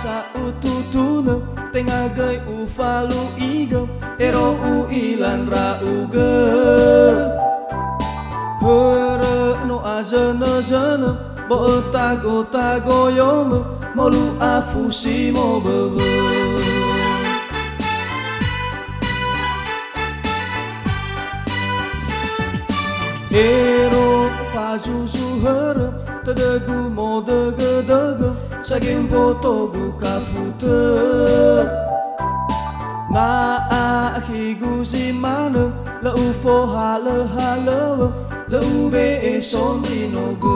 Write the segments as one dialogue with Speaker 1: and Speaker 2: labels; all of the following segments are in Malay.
Speaker 1: asa ututuna tengah gay ufalu igam ero u ilan rauga hara no ajana jana bo tago yoma malu afusi mo bebe ero fajuju hara tadagu mo daga saging potogu kafuta na ahigu zimana la ufo hala la ube e sombrino go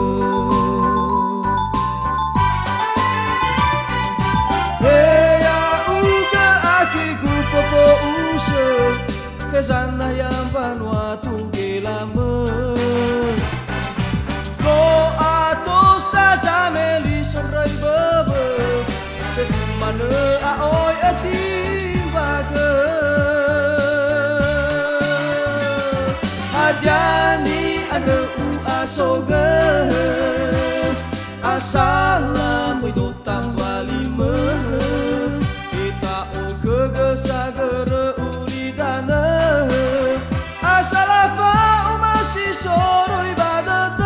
Speaker 1: heya uga ahigu fofo usa hezana yang vanuatu gelama ko ato sazameli somrai bebe mana aoi ating baga adiani ane u asoga asalam itu tambah 5 kita o kegesagara ulidana asalafa masih soro ibadat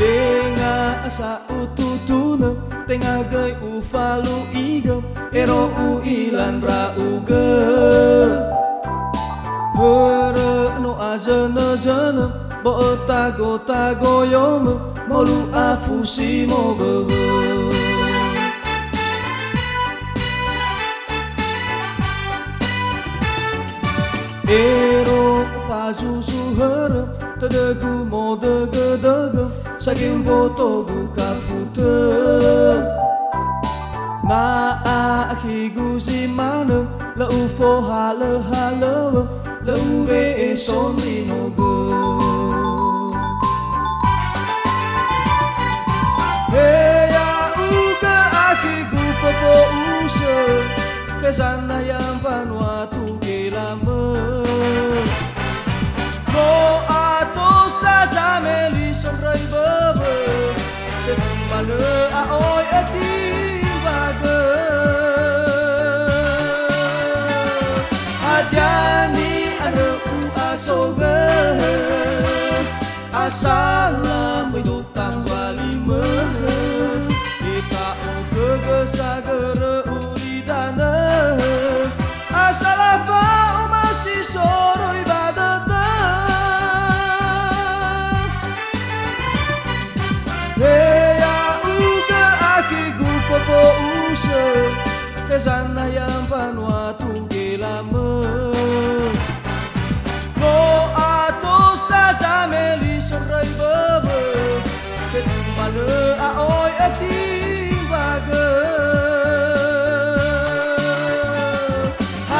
Speaker 1: Dengar asa ututuna tengah gay ufalu igam ero u ilan rauga hara no ajana bo tago yoma malu afusi mo bebe ero fajuju hara tadagu mo daga saging potogu kafuta na ahigu zimana la ufo hala la ube e sombrino go heya uga ahigu fofo usa hezana yang vanuatu gelama ko ato sazameli somrai bebe mana aoi ating baga adiani ane u asoga asalam itu tambah 5 kita o kegesagara ulidana asalafa masih soro ibadat heya uga ahigu fofo usa hezana yang vanuatu gelama ko ato sazameli somrai bebe mana aoi ating baga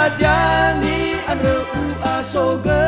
Speaker 1: adiani ane u asoga